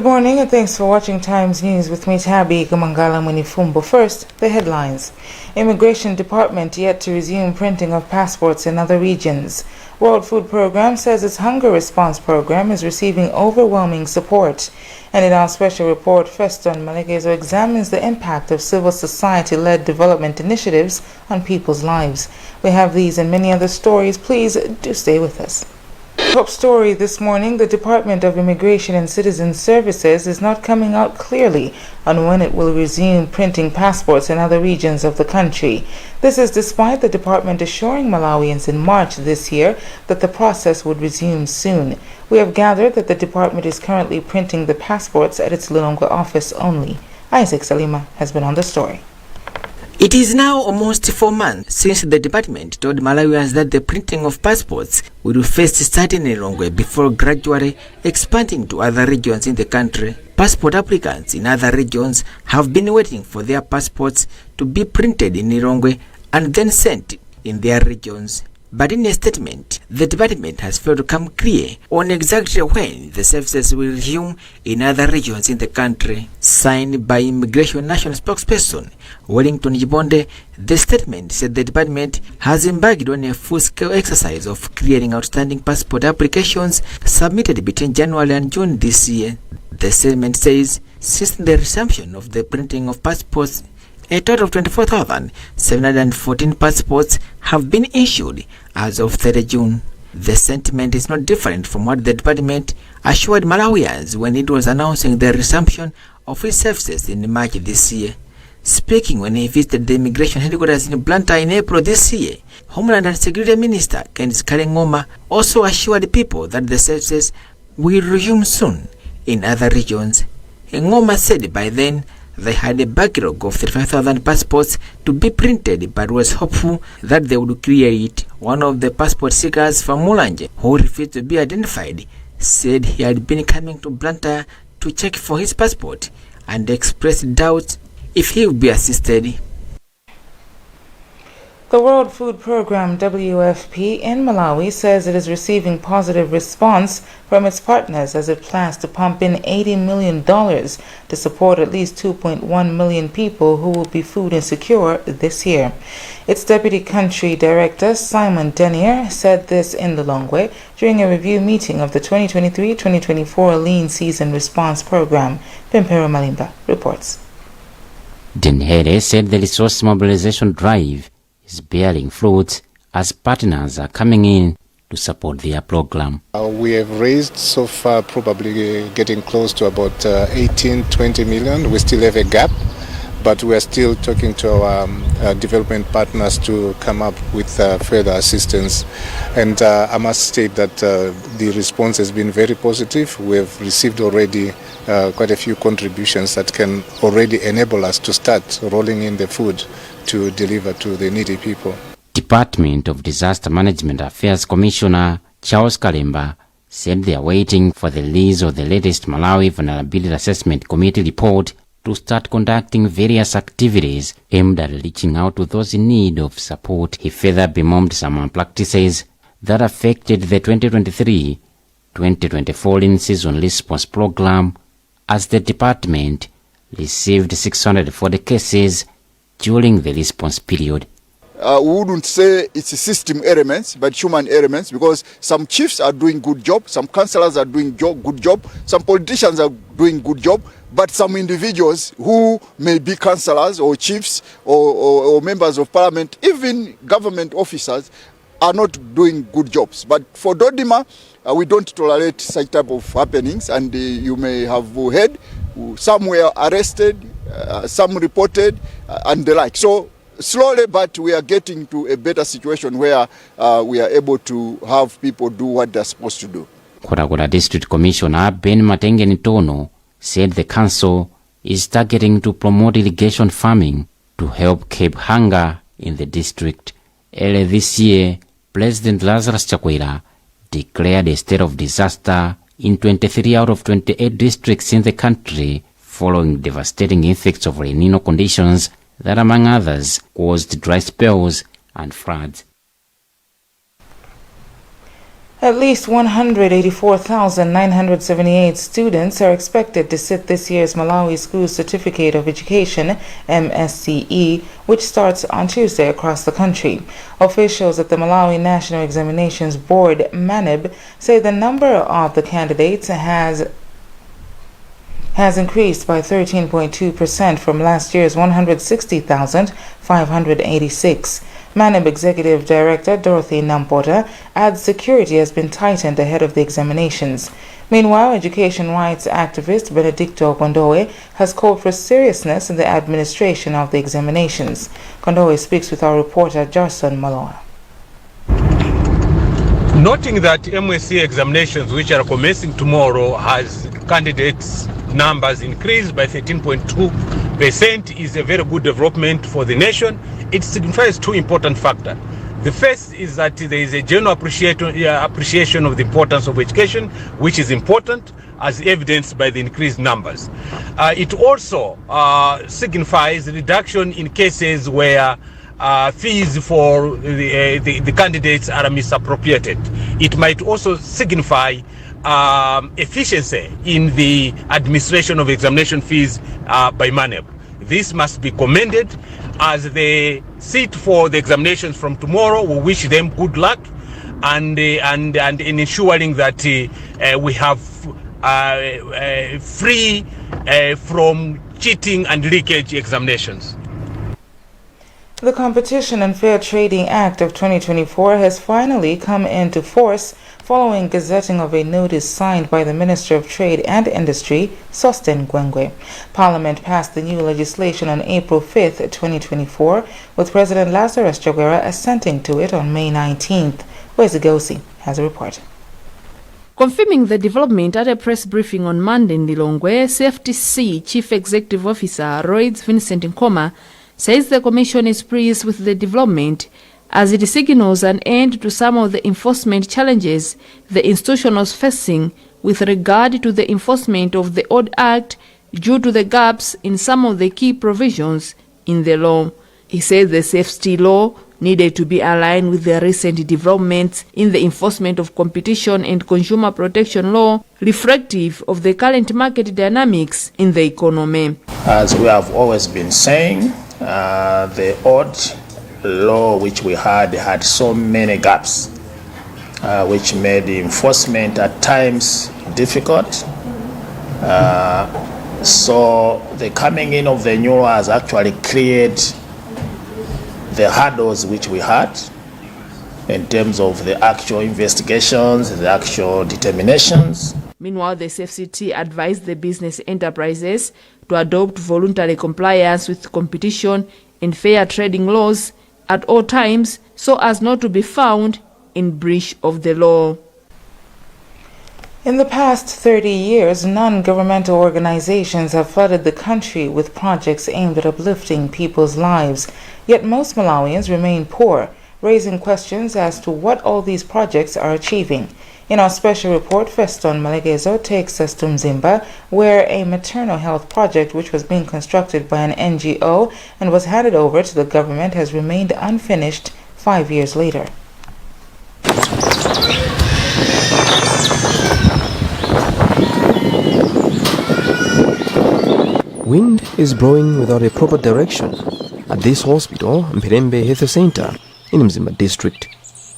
morning and thanks for watching Times News with me, Tabi Gamangala Munifumbo. First, the headlines. Immigration Department yet to resume printing of passports in other regions. World Food Program says its hunger response program is receiving overwhelming support. And in our special report, Feston Malegezo examines the impact of civil society-led development initiatives on people's lives. We have these and many other stories. Please do stay with us. Top story this morning, the Department of Immigration and Citizen Services is not coming out clearly on when it will resume printing passports in other regions of the country. This is despite the department assuring Malawians in March this year that the process would resume soon. We have gathered that the department is currently printing the passports at its Lilongwe office only. Isaac Salima has been on the story. It is now almost 4 months since the department told Malawians that the printing of passports will first start in Lilongwe before gradually expanding to other regions in the country. Passport applicants in other regions have been waiting for their passports to be printed in Lilongwe and then sent in their regions. But in a statement, the department has failed to come clear on exactly when the services will resume in other regions in the country. Signed by Immigration National Spokesperson Wellington Jibonde, the statement said the department has embarked on a full-scale exercise of clearing outstanding passport applications submitted between January and June this year. The statement says, since the resumption of the printing of passports, a total of 24,714 passports have been issued as of 30 June. The sentiment is not different from what the department assured Malawians when it was announcing the resumption of its services in March this year. Speaking when he visited the immigration headquarters in Blantyre in April this year, Homeland and Security Minister Kenneth Kalengoma also assured people that the services will resume soon in other regions. Ngoma said by then they had a backlog of 35,000 passports to be printed, but was hopeful that they would clear it. One of the passport seekers from Mulanje, who refused to be identified, said he had been coming to Blantyre to check for his passport and expressed doubts if he would be assisted. The World Food Program WFP in Malawi says it is receiving positive response from its partners as it plans to pump in $80 million to support at least 2.1 million people who will be food insecure this year. Its Deputy Country Director Simon Denier said this in Lilongwe during a review meeting of the 2023-2024 Lean Season Response Program. Pimpero Malimba reports. Denier said the resource mobilization drive is bearing fruits as partners are coming in to support their program. We have raised so far probably getting close to about 18-20 million. We still have a gap, but we are still talking to our development partners to come up with further assistance. And I must state that the response has been very positive. We have received already quite a few contributions that can already enable us to start rolling in the food to deliver to the needy people. Department of Disaster Management Affairs Commissioner Charles Kalemba said they are waiting for the release of the latest Malawi Vulnerability Assessment Committee report to start conducting various activities aimed at reaching out to those in need of support. He further bemoaned some practices that affected the 2023-2024 in-season response program as the department received 640 cases during the response period. We wouldn't say it's system elements, but human elements, because some chiefs are doing good job, some councillors are doing good job, some politicians are doing good job, but some individuals who may be councillors or chiefs or members of parliament, even government officers, are not doing good jobs. But for Dodima, we don't tolerate such type of happenings, and you may have heard some were arrested, some reported, and the like. So slowly, but we are getting to a better situation where we are able to have people do what they're supposed to do. Korakora District Commissioner Ben Matengen Tono said the council is targeting to promote irrigation farming to help curb hunger in the district. Earlier this year, President Lazarus Chakwera declared a state of disaster in 23 out of 28 districts in the country following devastating effects of El Nino conditions that, among others, caused dry spells and floods. At least 184,978 students are expected to sit this year's Malawi School Certificate of Education, MSCE, which starts on Tuesday across the country. Officials at the Malawi National Examinations Board, MANEB, say the number of the candidates has increased by 13.2% from last year's 160,586. MANEB Executive Director Dorothy Nampota adds security has been tightened ahead of the examinations. Meanwhile, education rights activist Benedicto Kondowe has called for seriousness in the administration of the examinations. Kondowe speaks with our reporter Jarson Maloa. Noting that MSc examinations, which are commencing tomorrow, has candidates numbers increased by 13.2% is a very good development for the nation. It signifies two important factors. The first is that there is a general appreciation of the importance of education, which is important, as evidenced by the increased numbers. It also signifies reduction in cases where fees for the candidates are misappropriated. It might also signify efficiency in the administration of examination fees by MANEB. This must be commended. As they sit for the examinations from tomorrow, we wish them good luck and in ensuring that we have free from cheating and leakage examinations. The Competition and Fair Trading Act of 2024 has finally come into force following gazetting of a notice signed by the Minister of Trade and Industry, Sosten Gwengwe. Parliament passed the new legislation on April 5, 2024, with President Lazarus Chakwera assenting to it on May 19th. Wezigosi has a report. Confirming the development at a press briefing on Monday in Lilongwe, CFTC Chief Executive Officer Royds Vincent Nkoma says the Commission is pleased with the development as it signals an end to some of the enforcement challenges the institution was facing with regard to the enforcement of the old Act due to the gaps in some of the key provisions in the law. He said the safety law needed to be aligned with the recent developments in the enforcement of competition and consumer protection law, reflective of the current market dynamics in the economy. As we have always been saying, the old law which we had so many gaps, which made the enforcement at times difficult. So the coming in of the new law has actually cleared the hurdles which we had in terms of the actual investigations, the actual determinations. Meanwhile, the CFCT advised the business enterprises to adopt voluntary compliance with competition and fair trading laws at all times so as not to be found in breach of the law. In the past 30 years, non-governmental organizations have flooded the country with projects aimed at uplifting people's lives. Yet most Malawians remain poor, raising questions as to what all these projects are achieving. In our special report, Feston Malegezo takes us to Mzimba, where a maternal health project which was being constructed by an NGO and was handed over to the government has remained unfinished 5 years later. Wind is blowing without a proper direction at this hospital, Mpirembe Health Center, in Mzimba district.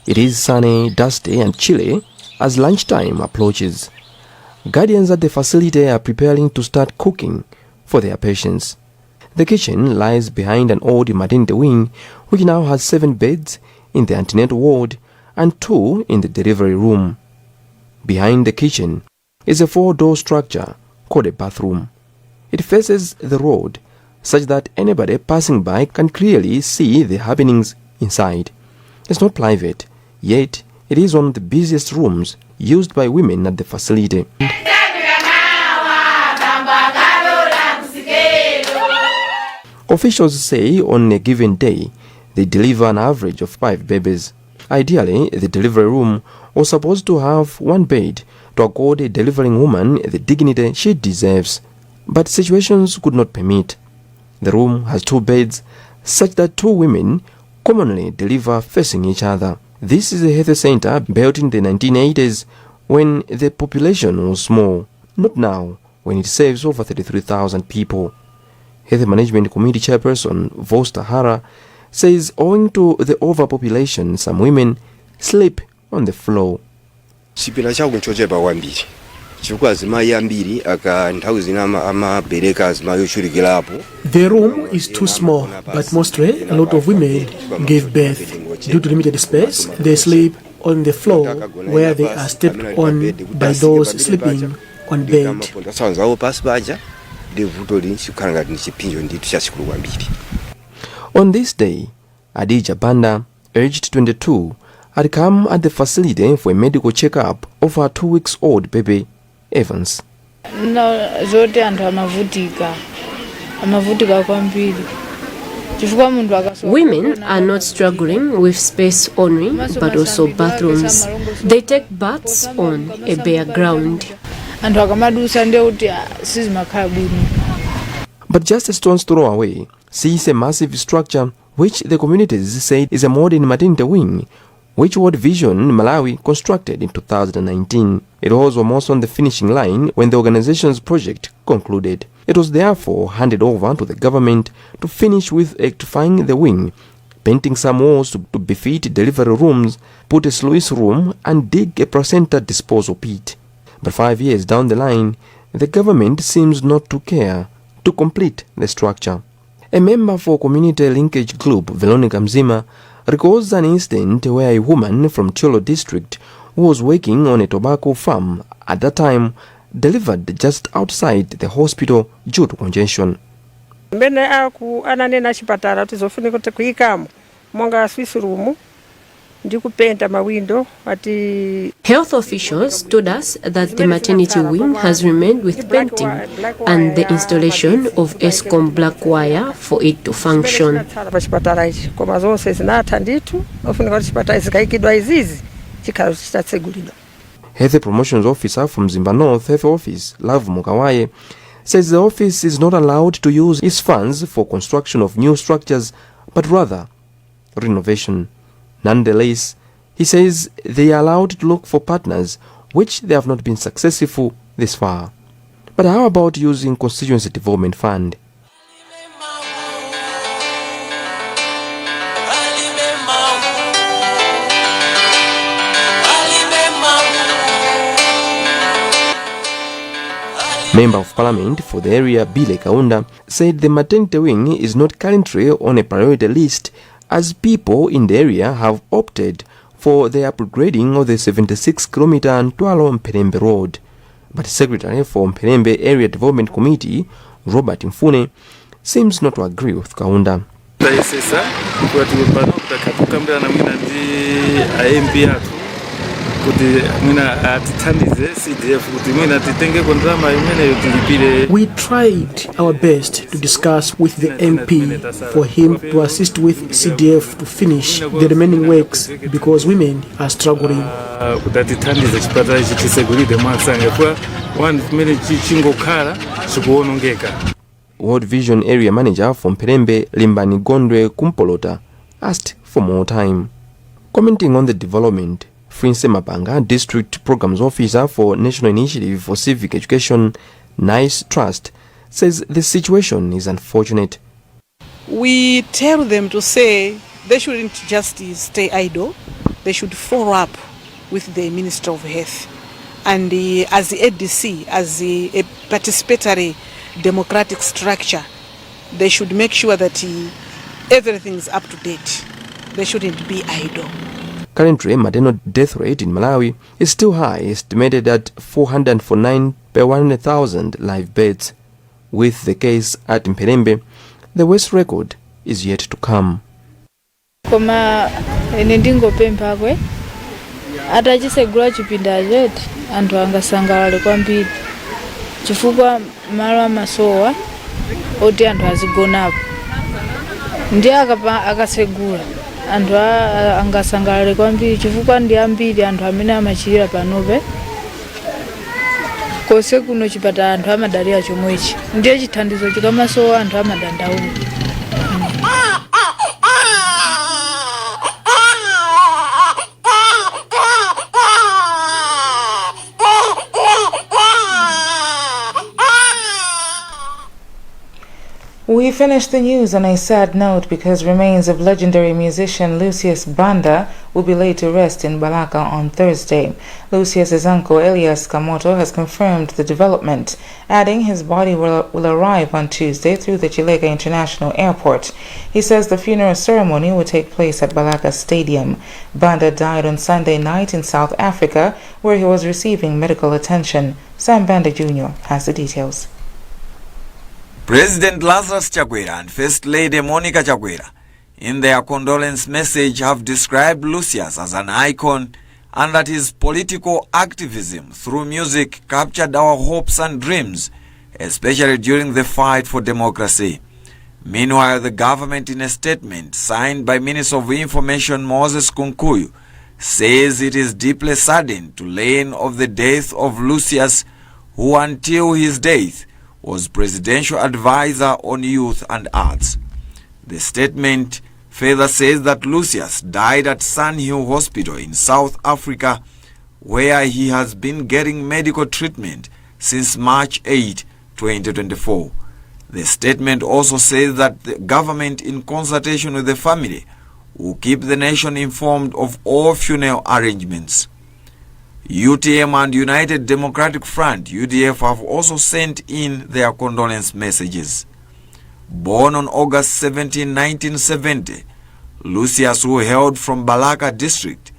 It is sunny, dusty and chilly as lunchtime approaches. Guardians at the facility are preparing to start cooking for their patients. The kitchen lies behind an old maternity wing which now has 7 beds in the antenatal ward and 2 in the delivery room. Behind the kitchen is a 4-door structure called a bathroom. It faces the road such that anybody passing by can clearly see the happenings inside. It's not private, yet it is one of the busiest rooms used by women at the facility. Officials say on a given day they deliver an average of 5 babies. Ideally, the delivery room was supposed to have 1 bed to accord a delivering woman the dignity she deserves. But situations could not permit. The room has 2 beds such that 2 women commonly deliver facing each other. This is a health center built in the 1980s when the population was small, not now when it serves over 33,000 people. Health Management Committee Chairperson Vosta Hara says owing to the overpopulation, some women sleep on the floor. The room is too small, but mostly a lot of women give birth. Due to limited space, they sleep on the floor where they are stepped on by those sleeping on bed. On this day, Adija Banda, aged 22, had come at the facility for a medical checkup of her 2-week-old baby, Evans. Women are not struggling with space only, but also bathrooms. They take baths on a bare ground. But just a stone's throw away sees a massive structure which the communities say is a modern maternity wing, which World Vision Malawi constructed in 2019. It was almost on the finishing line when the organization's project concluded. It was therefore handed over to the government to finish with electrifying the wing, painting some walls to befit delivery rooms, put a sluice room and dig a placenta disposal pit. But 5 years down the line, the government seems not to care to complete the structure. A member for community linkage group, Veronica Mzima, recalls an incident where a woman from Cholo district who was working on a tobacco farm at that time delivered just outside the hospital due to congestion. Health officials told us that the maternity wing has remained with painting and the installation of ESCOM black wire for it to function. Health Promotions Officer from Zimba North Health Office, Love Mukawaye, says the office is not allowed to use its funds for construction of new structures, but rather renovation. Nonetheless, he says they are allowed to look for partners, which they have not been successful this far. But how about using Constituency Development Fund? Member of Parliament for the area, Bile Kaunda, said the maternity wing is not currently on a priority list as people in the area have opted for the upgrading of the 76-kilometer Ntwalo Mperembe Road. But Secretary for Mperembe Area Development Committee, Robert Mfune, seems not to agree with Kaunda. We tried our best to discuss with the MP for him to assist with CDF to finish the remaining works because women are struggling. World Vision Area Manager from Mperembe, Limbani Gondwe Kumpolota, asked for more time. Commenting on the development, Frinse Mapanga, District Programs Officer for National Initiative for Civic Education, NICE Trust, says the situation is unfortunate. We tell them to say they shouldn't just stay idle, they should follow up with the Minister of Health. And as the ADC, as a participatory democratic structure, they should make sure that everything is up to date. They shouldn't be idle. Currently, maternal death rate in Malawi is still high, estimated at 449 per 100,000 live births. With the case at Mperembe, the worst record is yet to come. Koma ndingopempha kwe atachisegula chipinda chetu anthu angasangalale kwambiri chifukwa malo amasowa oti anthu azigonapo ndi akasegula anthu angasangalale kwambiri chifukwa ndi ambiri anthu amene amachirira panope kose kuno chipata anthu amadalira chomwechi ndiye chithandizo chikamasowa anthu amadandaula. finish the news on a sad note because remains of legendary musician Lucius Banda will be laid to rest in Balaka on Thursday. Lucius's uncle Elias Kamoto has confirmed the development, adding his body will arrive on Tuesday through the Chilega International Airport. He says the funeral ceremony will take place at Balaka Stadium. Banda died on Sunday night in South Africa, where he was receiving medical attention. Sam Banda Jr. has the details. President Lazarus Chakwera and First Lady Monica Chakwera, in their condolence message, have described Lucius as an icon and that his political activism through music captured our hopes and dreams, especially during the fight for democracy. Meanwhile, the government, in a statement signed by Minister of Information Moses Kunkuyu, says it is deeply saddened to learn of the death of Lucius, who until his death was presidential advisor on youth and arts. The statement further says that Lucius died at Sunhill Hospital in South Africa, where he has been getting medical treatment since March 8, 2024. The statement also says that the government, in consultation with the family, will keep the nation informed of all funeral arrangements. UTM and United Democratic Front, UDF, have also sent in their condolence messages. Born on August 17, 1970, Lucius, who hailed from Balaka district.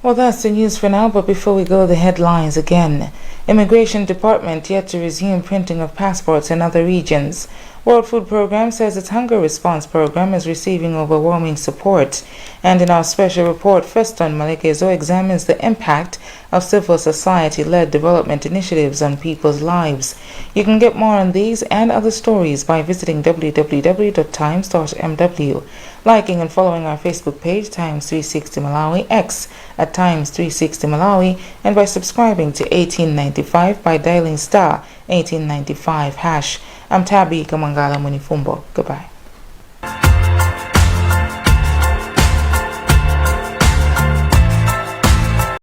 Well, that's the news for now, but before we go, the headlines again. Immigration Department yet to resume printing of passports in other regions. World Food Program says its hunger response program is receiving overwhelming support. And in our special report, Feston Malekezo examines the impact of civil society-led development initiatives on people's lives. You can get more on these and other stories by visiting www.times.mw, liking and following our Facebook page, Times 360 Malawi, X at Times 360 Malawi, and by subscribing to 1895 by dialing star 1895 hash. I'm Tabi Kamangala Munifumbo. Goodbye.